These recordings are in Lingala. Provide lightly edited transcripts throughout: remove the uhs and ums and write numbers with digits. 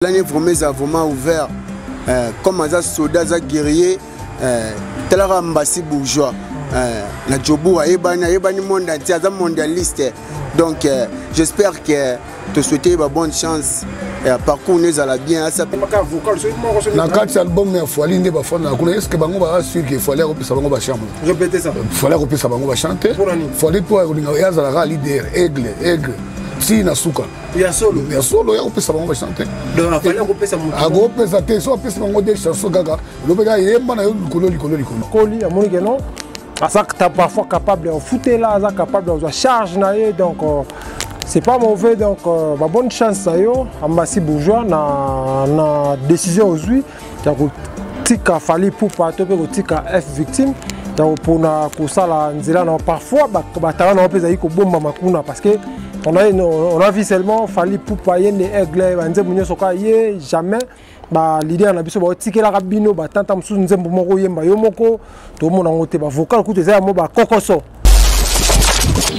L'année vraiment ouvert, comme un soldat guerrier, tel un ambassadeur bourgeois. La Djobour est monde entier, mondialiste. Donc j'espère que te souhaiter bonne chance. Parcours nous allons bien. Dans quatre albums, il faut aller dans le est-ce que bango va sûr qu'il faut aller au salon va chanter. Répétez ça. Il faut aller au salon va chanter. Il faut aller pour le leader aigle. Si na suka ya solo ya kopesa bango ba chanter donc afala kopesa mutu akopesa te so apesa bango de chanson kaka lobeka yemba na yo likolo koli amoni que non asaka parfois capable de foutre là asaka capable de charge na ye donc c'est pas mauvais donc bonne chance à yo ambassadeur bourgeois na décision aujourd'hui ya ko tika fali pour pas to pe ko tika F victime donc pour na ko sala nzela na parfois ba tala na pesa iko bomba makuna parce que on a vu seulement Fally Ipupa yende aigle banze munyo soka ye jamais ba leader na biso ba tikela ka bino ba tanta musu nzembo moko yemba yo moko to mona ngote ba vocal ku teza mo ba kokoso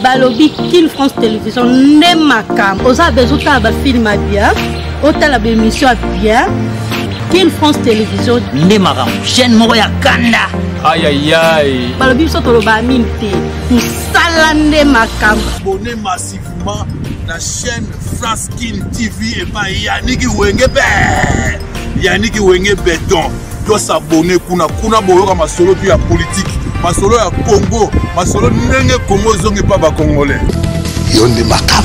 balobi King France Télévision ne makam oza bezuta ba film bien otala ba émission bien King France Télévision ne makam chaîne moko ya kanda aïe aïe aïe balobi so to ba minti salande makam abonnez massivement la chaîne France King TV et pas Yannick Wenge béton doit s'abonner kuna boyoka masolo puis ya politique masolo ya Congo masolo ndenge Congo zongi pas ba congolais yonde makam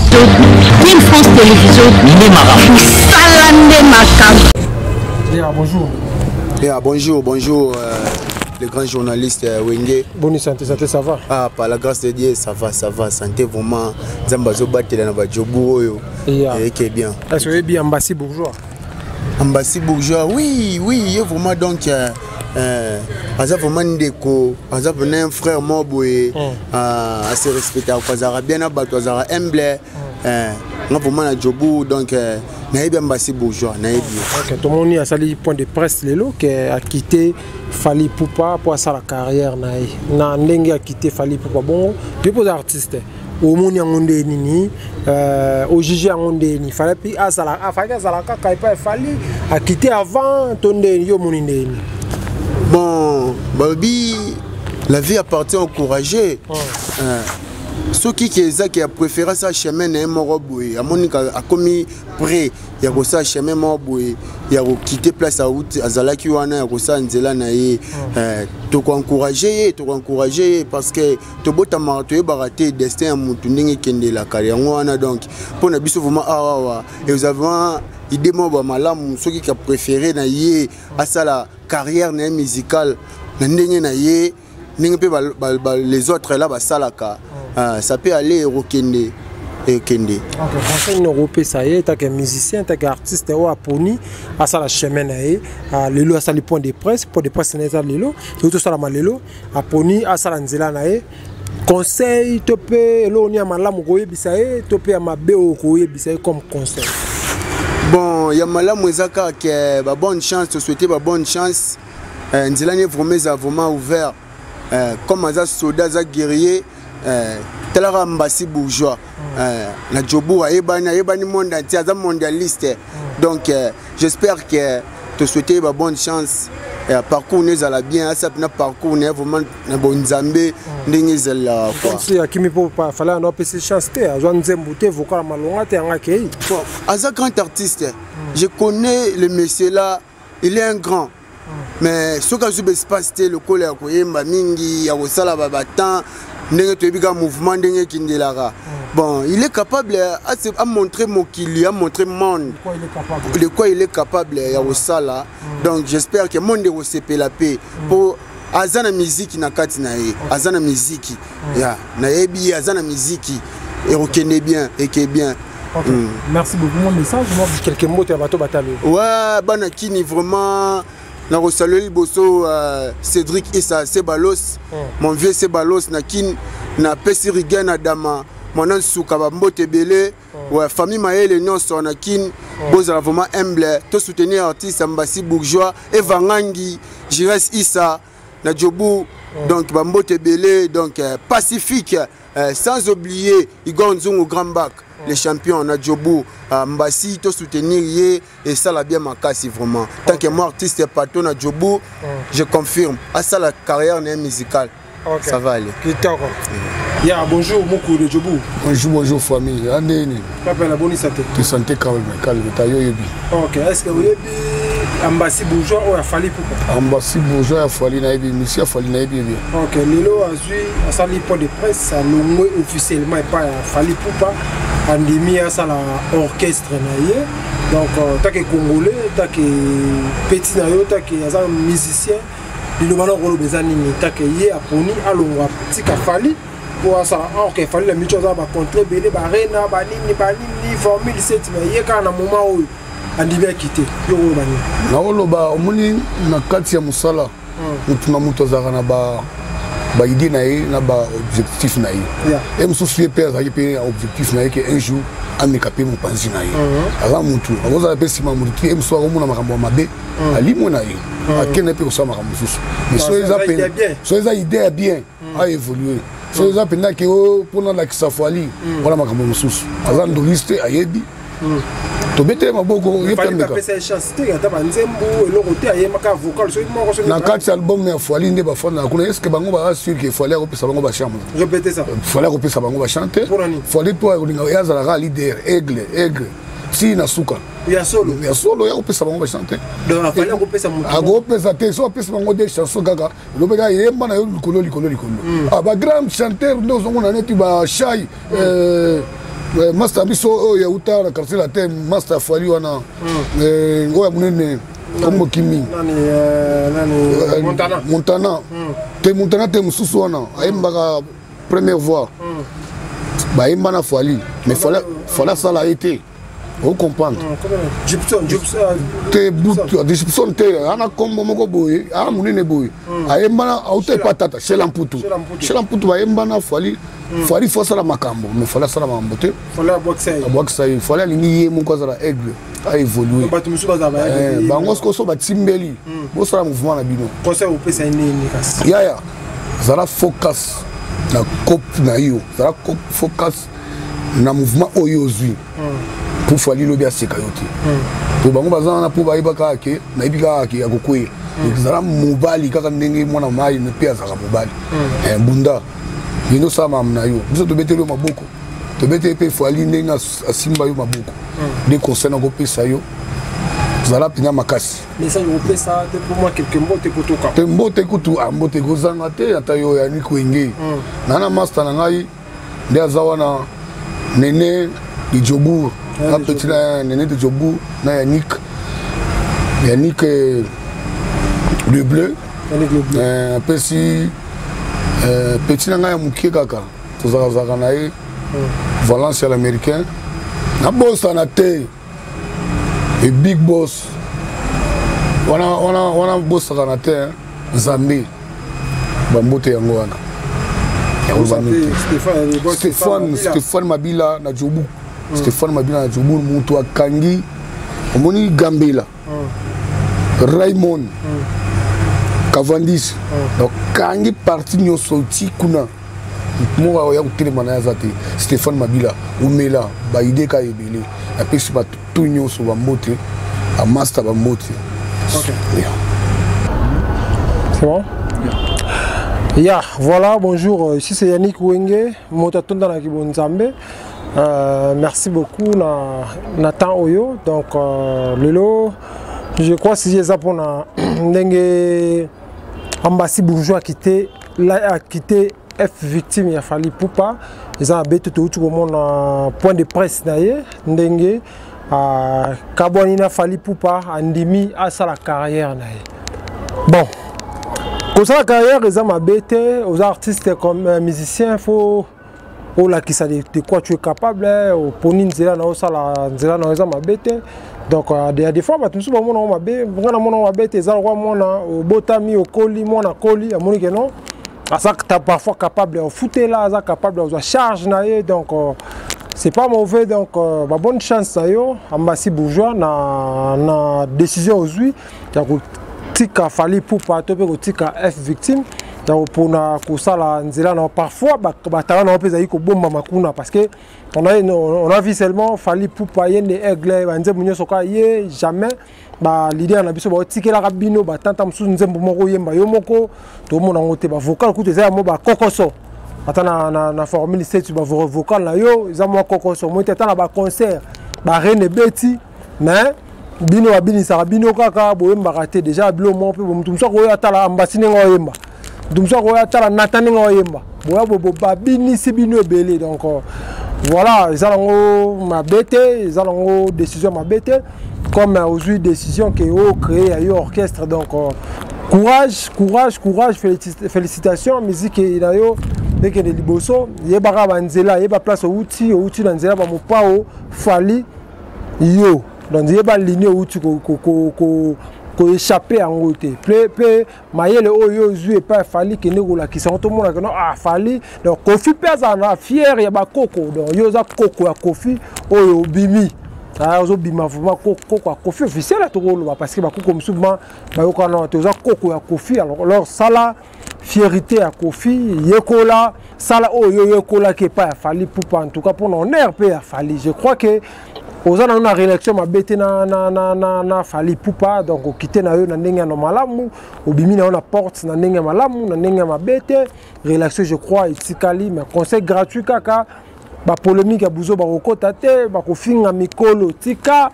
King France Télévision ne makam salande makam bonjour le grand journaliste Wenge. Bonne santé, ça va? Ah, par la grâce de Dieu, ça va, santé vraiment. Zambazo batela na ba Djobour yo. Et qui est bien. Est-ce que bien ambassadeur bourgeois? Ambassadeur bourgeois, oui, vraiment donc Azaf vraiment ndeko, Azaf un frère moboé à se respecter à Kwazara bien à battre Kwazara humble. Moi vraiment na Djobour donc naïbi ambassadeur bourgeois, naïbi. OK, tout le monde a sali point de presse lelo qui a quitté Fally Ipupa pour sa carrière na ndenge a quitté Fally Ipupa bon depuis artiste au monde ngonde nini au juge ngonde ni fallait puis asala kaka pas Fally a quitté avant tonde yo moninde bon babi la vie appartient au courageux. Ce qui a préféré ça chemin n'est moroboué. À Monica a commis près, il y a ça chemin moroboué. Il y a quitté place à route à Zalaki wana, il y a ça nzela nae. Tu encourager parce que tu beau ta marteau baraté destin à mutuningi kende la carrière wana donc pour na biso vraiment et vous avez idée moi malam ce qui a préféré na yé à ça la carrière musicale na ndenge na yé les autres là salaka ça peut aller Rokende et Kende. OK, français européen ça y est, t'as qu'un musicien, t'as qu'un artiste ou aponi à ça la chemin naé, lelo à ça les points de presse, n'est lelo, tout ça la malelo, aponi à ça la nzela naé. Conseil topé lo ni amalamu koye bisaye, topé amabe o koye bisaye comme conseil. Bon, ya malamu ezaka que bonne chance, te souhaiter bonne chance. Nzela ni vraiment ouvert. Comme un soldat guerrier, tel un ambassadeur bourgeois. La Djobour est monde entier, mondialiste. Donc j'espère que te souhaiter bonne chance. Parcours nous allons bien, ça parcours nous vraiment bon Zambé, n'engage la quoi. Si à qui me peut pas falloir un peu de chance te, à Joan Zembouté, vocal malonga te en accueil. Bon, as un grand artiste, je connais le monsieur là, il est un grand. Mais ce que je veux passer le colère koyemba mingi ya kosala babatan ndenge toyebika mouvement ndenge kindelara. Bon, il est capable à montrer mokili, à montrer monde de quoi il est capable ya kosala. Donc j'espère que monde va se la paix pour azana musique na kati na ye, azana musique ya na yebi azana musique et reconnaît bien et qui est bien. Okay. Merci beaucoup mon message, moi quelques mots à bateau batalo. Ouais, bana kini vraiment na saluer boso Cédric Issa Sebalos mon vieux Sebalos na kin na pesiriga na dama mon suka ba mbote belé ouais famille maele nyonso na kin bozala vraiment humble to soutenir artiste ambassadeur bourgeois Evangangi Jires Issa na Djobour donc ba mbote belé donc pacifique sans oublier Igor Nzungu Grand Bac les champions na Djobu Mbassi to soutenir ye et ça la bien makasi vraiment tant que moi artiste et pato na Djobu je confirme à ça la carrière musicale ça va aller ya bonjour beaucoup de Djobu bonjour famille andeni papa la bonne santé tu santé calme tayo yebi OK est-ce que vous yebi Mbassi bourgeois ou Fally Poupa Mbassi bourgeois Fally na yebi monsieur Fally na yebi bien OK lelo azui asali point de presse ça nommé officiellement pas Fally Poupa andimi asala orchestre na ye donc tant que congolais tant que petit na yo tant que azan musicien il va nous bezani tant que ye aponi alongwa tika Fally pour ça OK Fally la micho za ba contre belé ba rena ba nini formule 7 mais ye kana moment où andimi akité yo bani na oloba omoni na kati ya musala mutuna muto za kana ba idée na ye na ba objectif na ye et mususu ye père za pe objectif na ye que un jour amekape mon panzi na ye ala mutu akoza pe sima mutu et mususu akomona makambo mabe ali mona ye akene pe osama makambo mususu mais so eza idée bien a évoluer so eza pena ke pour la Fally wala makambo mususu aza ndoliste ayebi to bete maboko yepemeka na kati album ya Fally nde bafana kuna est-ce que bango ba sûr que Fally akopesa bango ba chambre répétez ça Fally akopesa bango ba chanter Fally po yazala leader aigle si na suka ya solo ya kopesa bango ba chanter donc Fally akopesa mutu akopesa te so apesa bango des chansons kaka lobeka yemba na yo likolo ba grand chanteur ndo zongo na neti ba shy Master biso ya uta na quartier la terre Master Fally wana ngoya munene kombo kimi Montana te mususu wana ayembaka première voix ba yemba na Fally mais Fally ça l'a été on comprendre Gibson te ana kombo moko boye ana munene boye ayemba na auto patata Shelamputu ba yemba na Fally faut ça la makambo mais Fally ça la makambo te Fally alingi ye moko azala aigle a évoluer bango so batimbeli bosala mouvement na bino conseil opesa nini kasi yaya zala focus na cope na yo zala focus na mouvement oyo ozwi pour Fally lobi aseka yo te po bango bazana na po bayebaka ke nayebika ke akokwea zala mobali kaka ndenge mwana mai ne pe azaka mobali mbunda bino sama na yo biso tobeteli yo maboko tobeteli pe Fally ndenge asimba yo maboko de conseil na kopesa yo zala pina makasi message opesa te pour moi quelques mots te kotoka te mbote kutu mbote kozanga te ata yo ya nikwenge nana master na ngai nde azawa na Nene de Djobu na petit na Nene de Djobu na Yannick le bleu pesi petit na ngai mukie kaka tozaka na ye Valence à l'américain na boss na te et big boss wana boss na te Zambé bambote yango wana Stéphane Mabila na Djobu Stéphane Mabila na Djobu mutu akangi omoni Gambela Raymond Cavendish donc kangi parti nyonso ti kuna mo ya kutelema na yazate Stéphane Mabila umela ba idée ka ebele apesi ba tout nyonso bambote a master bambote OK c'est bon yeah, voilà, bonjour, ici c'est Yannick Wenge, Motatonda na Kibonzambe. Merci beaucoup Nathan Oyo. Donc lelo, je crois que si j'ai ça pour Ndenge Mbassi bourgeois a quitté F victime il a fallu Poupa. Ils ont abété tout le monde point de presse d'ailleurs. Ndenge Kabouanina Fally Poupa andimi à sa la carrière d'ailleurs. Bon. Pour ça, la carrière, les hommes abétés, aux artistes comme musiciens, il faut de quoi tu es capable, au poni nzela na osala nzela na hommes abétés. Donc il y a des fois, tu sais, mon abété, mon abété, ça roi mon au botami, au colis, mon colis, à mon non. À ça que tu es parfois capable de foutre là, ça capable de charge naie, donc c'est pas mauvais, donc bonne chance à yo, Mbassi bourgeois na décision aujourd'hui. Tika Fally Poupa tope ko tika F victime donc pour kosala nzela na parfois batala na peza iko bomba makuna parce que on a vu seulement Fally Ipupa yende aigle banze munyo soka ye jamais ba leader na biso ba tikela ka bino ba tanta musu nzembo moko yemba yo moko to mona ngote ba vocal ku teza mo ba kokoso atana na formule 7 ba vocal na yo za mo kokoso mo teta na ba concert ba rene beti mais bino abinisa bino kaka boyemba raté déjà bilo mo pe mutu muso ko atala ambasine ngo yemba dumso ko atala natani ngo yemba boya bobo babinisi bino ebele donc voilà ils allons ma bête ils allons décision ma bête comme aujourd'hui décision que créé à orchestre donc courage félicitations musique ina yo deke de liboso yebaka banzela yeba place outi na nzela ba mopao Fally yo donc yeba ligne outi ko échapper en route pe mayele oyo zue pas Fally que negola qui sont tout monde que non Fally donc Kofi pesa na fier ya ba koko donc yo za koko ya Kofi oyo bimi azo bima vraiment koko ya Kofi officiel à tout parce que ba koko souvent ba yo kana to za koko ya Kofi alors sala fierté à Kofi yekola sala oyo yekola que pas Fally Ipupa en tout cas pour honneur pe à Fally je crois que aux ans on a réaction ma bête na Fally Ipupa donc au quitter na yo na ndenge na malamu obimi na on porte na ndenge malamu na ndenge ma bête réaction je crois itikali mais conseil gratuit kaka ba polémique ya buzo ba kokota te ba kofinga mikolo tika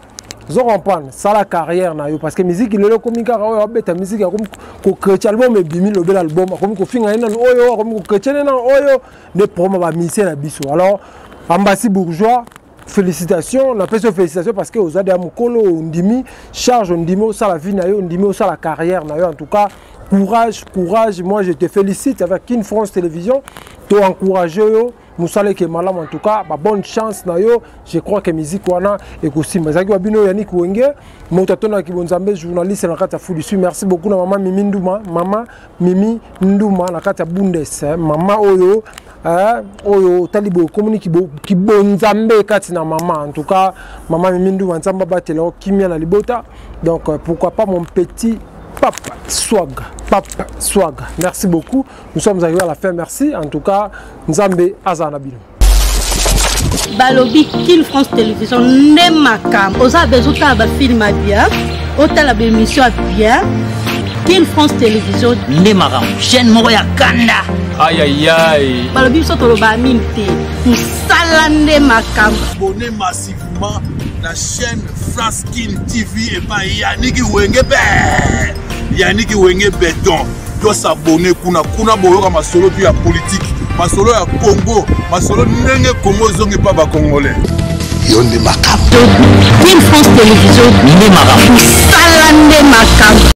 zo comprendre ça la carrière na yo parce que musique le komika ka beta musique comme ko créer album et bimi le bel album comme ko finga na oyo comme ko créer na oyo de promo ba mission na biso alors Ambassi Bourgeois félicitations, la personne félicitations parce que aux ade amukolo ndimi charge ndimi ça la vie na yo ndimi ça la carrière na yo en tout cas courage moi je te félicite avec King France Télévision to encourager yo musale ke malam en tout cas bonne chance na yo je crois que musique wana ekosimba zaki wabino Yannick Wenge motatona ki bonzambe journaliste na kata Fulisu merci beaucoup na maman Mimi Nduma na kata Bundes maman oyo oyo talibo communique ki bonzambe kati na maman en tout cas maman Mimi Nduma nzamba batela kimia na libota donc pourquoi pas mon petit Papa Swag. Merci beaucoup. Nous sommes arrivés à la fin. Merci. En tout cas, Nzambe Azanabino. Balobi King France Télévision n'est ma cam. Osa bezuta ba film bien. Ota la émission bien. King France Télévision n'est ma cam. Chaîne Moya Kanda. Aïe. Balobi soto lo ba minte. Musala n'est ma cam. Abonnez massivement la chaîne France King TV et pas Yannick Wenge béton doit s'abonner kuna boyoka masolo puis ya politique masolo ya Congo masolo ndenge Congo zonge pas ba congolais Yonde makam King France Télévision Né Maram. Salande makam